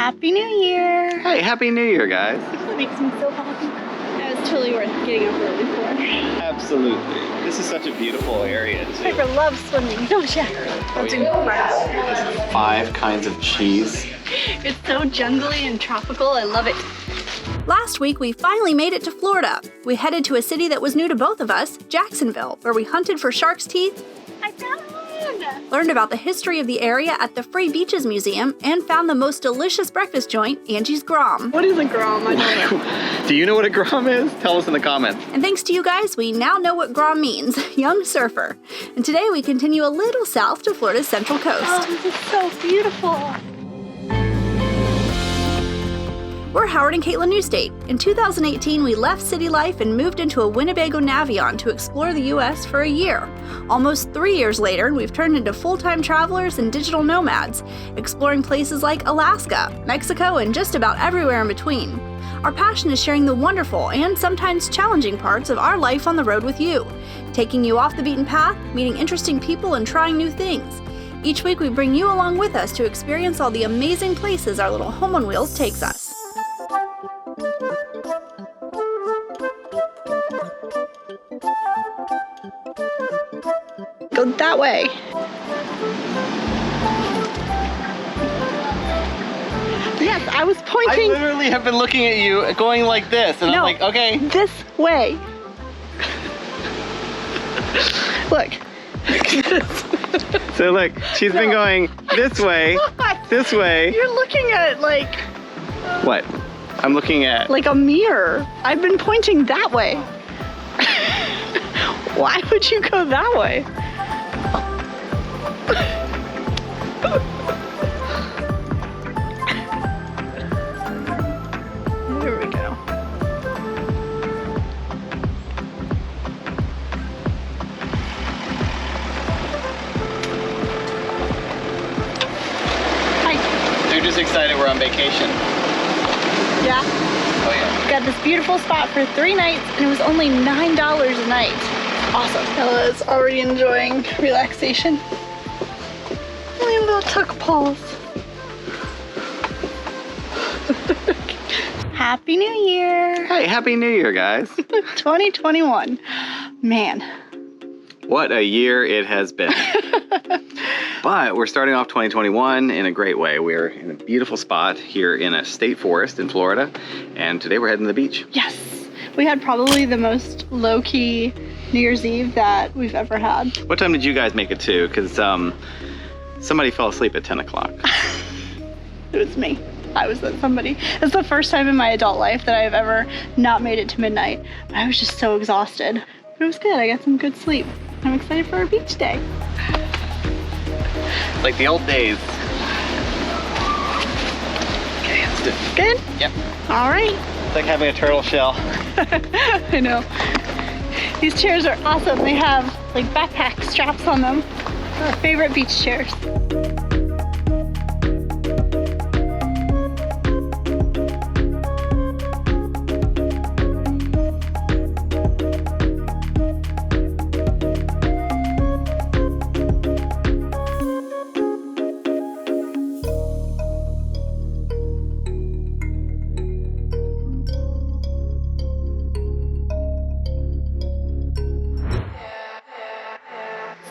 Happy New Year! Hey, Happy New Year, guys. It makes me so happy. That was totally worth getting up early for. Absolutely. This is such a beautiful area, too. Piper loves swimming, don't you? This is 5 kinds of cheese. It's so jungly and tropical. I love it. Last week, we finally made it to Florida. We headed to a city that was new to both of us, Jacksonville, where we hunted for shark's teeth, I found one! learned about the history of the area at the Free Beaches Museum, and found the most delicious breakfast joint, Angie's Grom. What is a grom? I don't know. Do you know what a grom is? Tell us in the comments. And thanks to you guys, we now know what Grom means, young surfer. And today we continue a little south to Florida's Central Coast. Oh, this is so beautiful. We're Howard and Caitlin Newstate. In 2018, we left city life and moved into a Winnebago Navion to explore the U.S. for a year. Almost 3 years later, we've turned into full-time travelers and digital nomads, exploring places like Alaska, Mexico, and just about everywhere in between. Our passion is sharing the wonderful and sometimes challenging parts of our life on the road with you, taking you off the beaten path, meeting interesting people, and trying new things. Each week, we bring you along with us to experience all the amazing places our little home on wheels takes us. Go that way. Yes, I was I pointing literally have been looking at you going like this, and No. I'm like, okay. this way. Look. So look, she's been going this way, this way. You're looking at it like What? I'm looking at... a mirror. I've been pointing that way. Why would you go that way? There we go. Hi. They're just excited we're on vacation. Yeah. Oh yeah. Got this beautiful spot for 3 nights, and it was only $9 a night. Awesome. Ella's already enjoying relaxation. My little tuck paws. Happy New Year. Hey, Happy New Year, guys. 2021. Man. What a year it has been. But we're starting off 2021 in a great way. We're in a beautiful spot here in a state forest in Florida, and today we're heading to the beach. Yes. We had probably the most low-key New Year's Eve that we've ever had. What time did you guys make it to? Because somebody fell asleep at 10 o'clock. It was me. I was that somebody. It's the first time in my adult life that I've ever not made it to midnight. I was just so exhausted. But it was good. I got some good sleep. I'm excited for our beach day. Like the old days. Okay, let's do it. Good? Yep. All right. It's like having a turtle shell. I know. These chairs are awesome. They have like backpack straps on them. Our favorite beach chairs.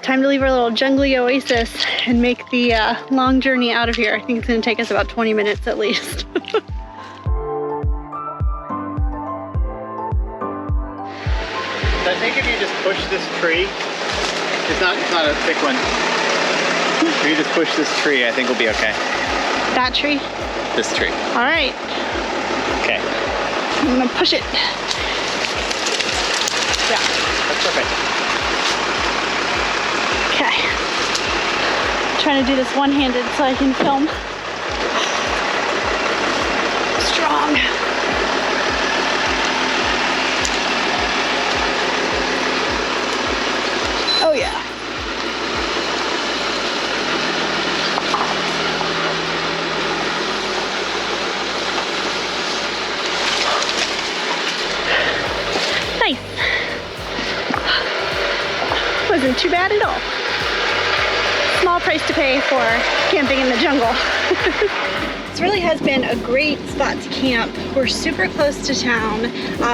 Time to leave our little jungly oasis and make the long journey out of here. I think it's gonna take us about 20 minutes at least. So I think if you just push this tree, it's not a thick one. If you just push this tree, I think we'll be okay. That tree? This tree. All right, Okay. I'm gonna push it. Yeah, That's perfect. okay. Trying to do this one-handed so I can film. Strong. Oh yeah. Nice. Wasn't too bad at all. Small price to pay for camping in the jungle. This really has been a great spot to camp. We're super close to town,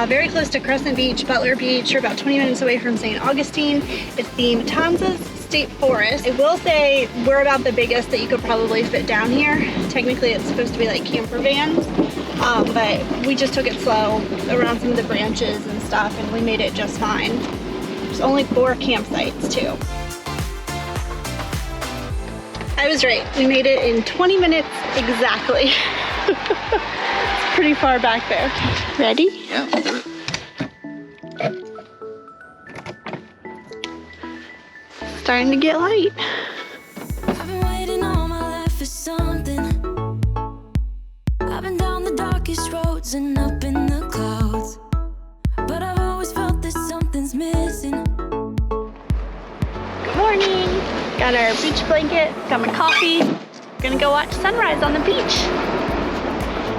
very close to Crescent Beach, Butler Beach. We're about 20 minutes away from St. Augustine. It's the Matanzas State Forest. I will say we're about the biggest that you could probably fit down here. Technically it's supposed to be like camper vans, but we just took it slow around some of the branches and stuff and we made it just fine. There's only 4 campsites too. I was right, we made it in 20 minutes exactly. It's pretty far back there. Ready? Yeah, let's do it. Starting to get light. I've been waiting all my life for something. I've been down the darkest roads and up in the clouds, but I've always felt that something's missing. Good morning. Got our beach blanket, got my coffee. Gonna go watch sunrise on the beach.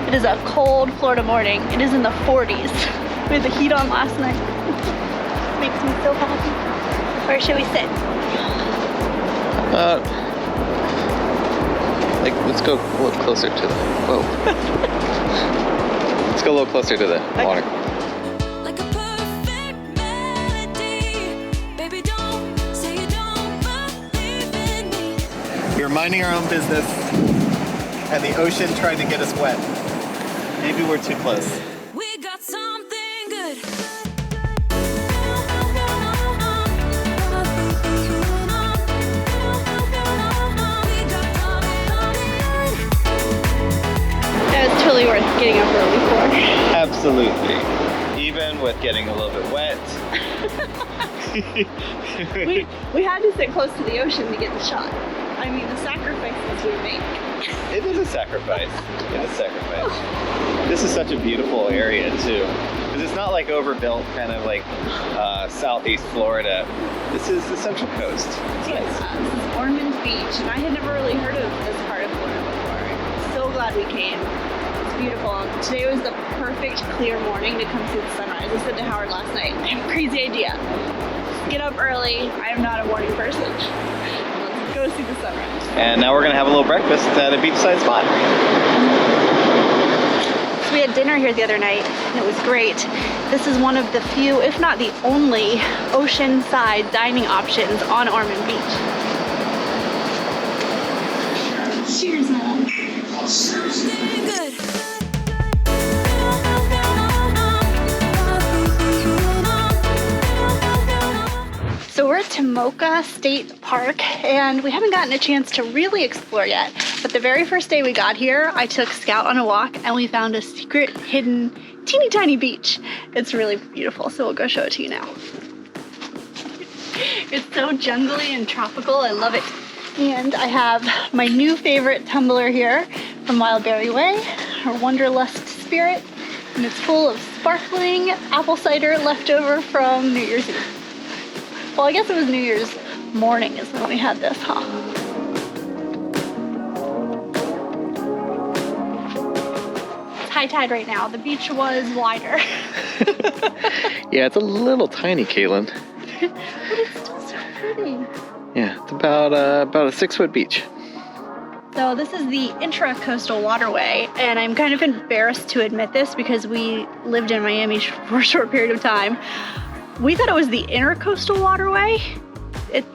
It is a cold Florida morning. It is in the 40s. We had the heat on last night. Makes me so happy. Where should we sit? Let's go a little closer to the, whoa. Let's go a little closer to the water. Like a perfect melody. Baby, don't say you don't believe in me. We were minding our own business, and the ocean tried to get us wet. Maybe we're too close. We got something good. That was totally worth getting up early for. Absolutely. Even with getting a little bit wet. We had to sit close to the ocean to get the shot. I mean, the sacrifices we make. It is a sacrifice. It is a sacrifice. This is such a beautiful area too. Because it's not like overbuilt, kind of like southeast Florida. This is the Central Coast. It's nice. This is Ormond Beach, and I had never really heard of this part of Florida before. So glad we came. It's beautiful. Today was the perfect clear morning to come see the sunrise. I said to Howard last night, I have a crazy idea. Get up early. I am not a morning person. Let's go see the sunrise. And now we're gonna have a little breakfast at a beachside spot. So we had dinner here the other night, and it was great. This is one of the few, if not the only, oceanside dining options on Ormond Beach. Cheers, man. Something good. So we're at Tomoka State Park, and we haven't gotten a chance to really explore yet. But the very first day we got here, I took Scout on a walk, and we found a secret, hidden, teeny tiny beach. It's really beautiful, so we'll go show it to you now. It's so jungly and tropical, I love it. And I have my new favorite tumbler here from Wild Berry Way, our Wanderlust Spirit, and it's full of sparkling apple cider left over from New Year's Eve. Well, I guess it was New Year's morning is when we had this, huh? It's high tide right now. The beach was wider. Yeah, it's a little tiny, Caitlin. But it's still so pretty. Yeah, it's about a 6-foot beach. So this is the intra-coastal waterway, and I'm kind of embarrassed to admit this because we lived in Miami for a short period of time. We thought it was the intercoastal waterway.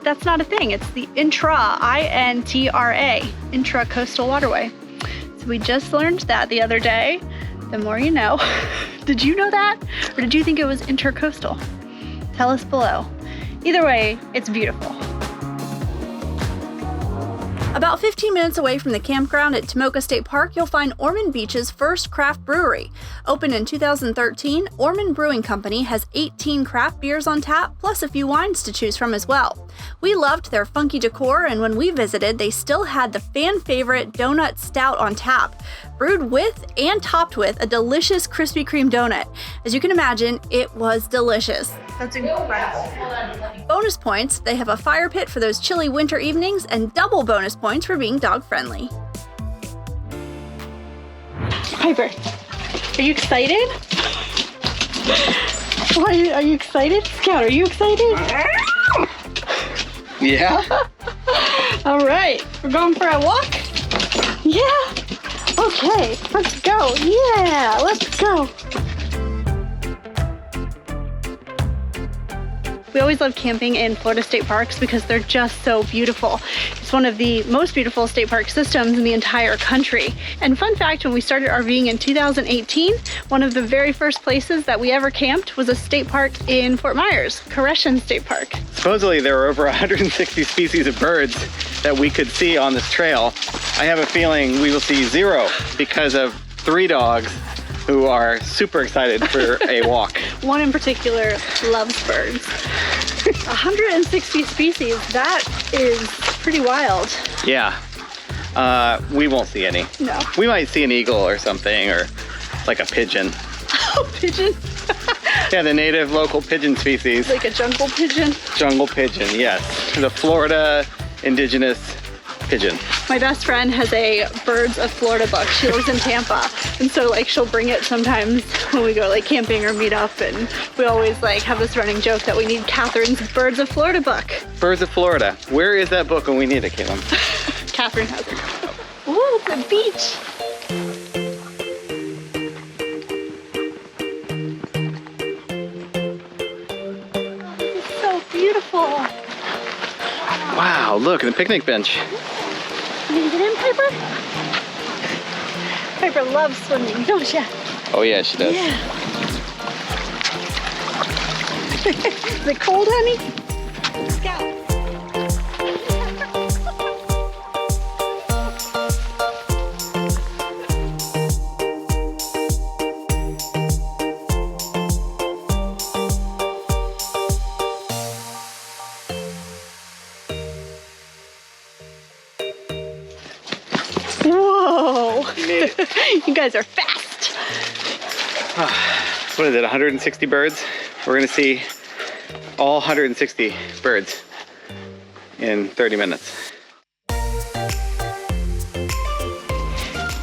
That's not a thing. It's the intra, I-N-T-R-A, intra-coastal waterway. So we just learned that the other day. The more you know. Did you know that? Or did you think it was intercoastal? Tell us below. Either way, it's beautiful. About 15 minutes away from the campground at Tomoka State Park, you'll find Ormond Beach's first craft brewery. Opened in 2013, Ormond Brewing Company has 18 craft beers on tap, plus a few wines to choose from as well. We loved their funky decor, and when we visited, they still had the fan favorite donut stout on tap, brewed with and topped with a delicious Krispy Kreme donut. As you can imagine, it was delicious. That's incredible. Bonus points, they have a fire pit for those chilly winter evenings, and double bonus points for being dog friendly. Piper, are you excited? Are you excited? Scout, are you excited? Yeah? All right, we're going for a walk? Yeah. Okay, let's go. Yeah, let's go. We always love camping in Florida state parks because they're just so beautiful. It's one of the most beautiful state park systems in the entire country. And fun fact, when we started RVing in 2018, one of the very first places that we ever camped was a state park in Fort Myers, Crescent State Park. Supposedly there were over 160 species of birds that we could see on this trail. I have a feeling we will see 0 because of 3 dogs who are super excited for a walk. One in particular loves birds. 160 species, that is pretty wild. Yeah, we won't see any. No. We might see an eagle or something, or like a pigeon. Oh, pigeon. Yeah, the native local pigeon species. Like a jungle pigeon. Jungle pigeon, yes. The Florida indigenous pigeon. My best friend has a Birds of Florida book. She lives in Tampa, and so like she'll bring it sometimes when we go like camping or meet up, and we always like have this running joke that we need Catherine's Birds of Florida book. Birds of Florida. Where is that book when we need it, Caitlin? Catherine has it. Ooh, the beach. This is so beautiful. Wow, look, the picnic bench. You gonna get in, Piper? Piper loves swimming, don't you? Oh yeah, she does. Yeah. Is it cold, honey? Let's go. Whoa! You made it. You guys are fast. What is it, 160 birds? We're gonna see all 160 birds in 30 minutes.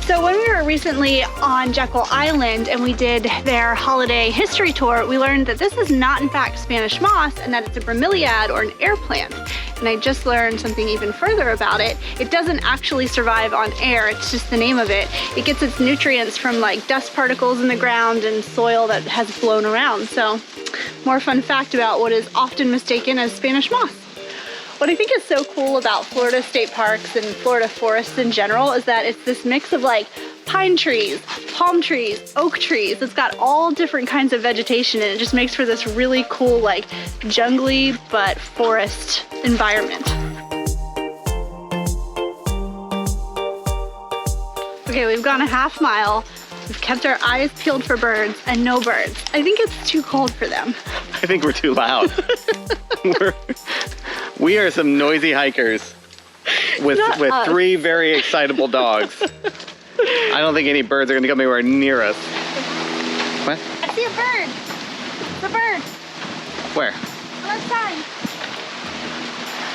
So when we were recently on Jekyll Island and we did their holiday history tour, we learned that this is not in fact Spanish moss and that it's a bromeliad or an air plant. And I just learned something even further about it. It doesn't actually survive on air, it's just the name of it. It gets its nutrients from like dust particles in the ground and soil that has blown around. So more fun fact about what is often mistaken as Spanish moss. What I think is so cool about Florida state parks and Florida forests in general is that it's this mix of like pine trees, palm trees, oak trees. It's got all different kinds of vegetation and it just makes for this really cool like jungly but forest environment. Okay, we've gone a half mile. We've kept our eyes peeled for birds and no birds. I think it's too cold for them. I think we're too loud. We are some noisy hikers with us. 3 very excitable dogs. I don't think any birds are gonna come anywhere near us. What? I see a bird. It's a bird. Where? On that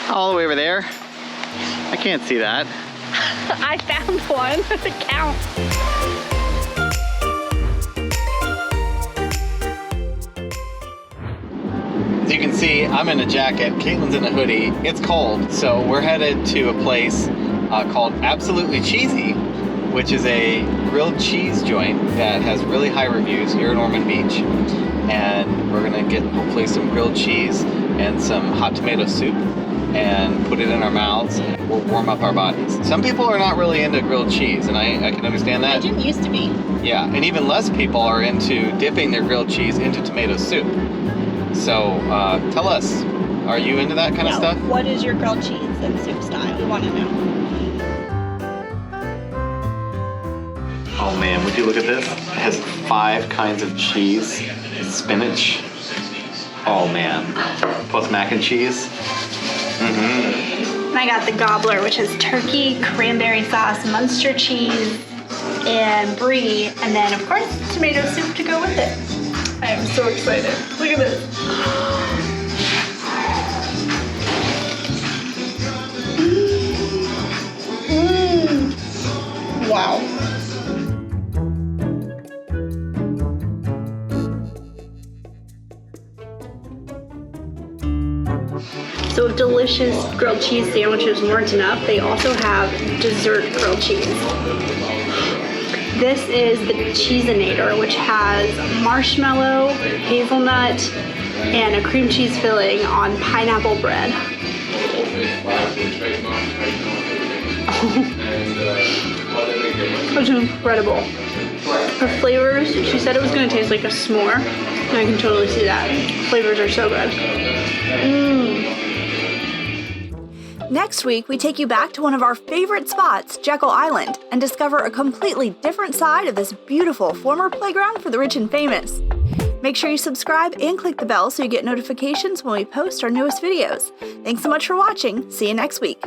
side. All the way over there? I can't see that. I found one. It counts. As you can see, I'm in a jacket, Caitlin's in a hoodie. It's cold, so we're headed to a place called Absolutely CheeZee, which is a grilled cheese joint that has really high reviews here in Ormond Beach. And we're gonna get hopefully some grilled cheese and some hot tomato soup and put it in our mouths and we'll warm up our bodies. Some people are not really into grilled cheese, and I can understand that. I didn't used to be. Yeah, and even less people are into dipping their grilled cheese into tomato soup. So tell us, are you into that kind of stuff? What is your grilled cheese and soup style? We want to know. Oh man, would you look at this? It has 5 kinds of cheese, spinach. Oh man, plus mac and cheese. And I got the gobbler, which is turkey, cranberry sauce, Munster cheese, and brie, and then of course tomato soup to go with it. I am so excited. Look at this. Wow. So if delicious grilled cheese sandwiches weren't enough, they also have dessert grilled cheese. This is the Cheesinator, which has marshmallow, hazelnut, and a cream cheese filling on pineapple bread. It's incredible. The flavors, she said it was going to taste like a s'more, and I can totally see that. Flavors are so good. Next week, we take you back to one of our favorite spots, Jekyll Island, and discover a completely different side of this beautiful former playground for the rich and famous. Make sure you subscribe and click the bell so you get notifications when we post our newest videos. Thanks so much for watching. See you next week.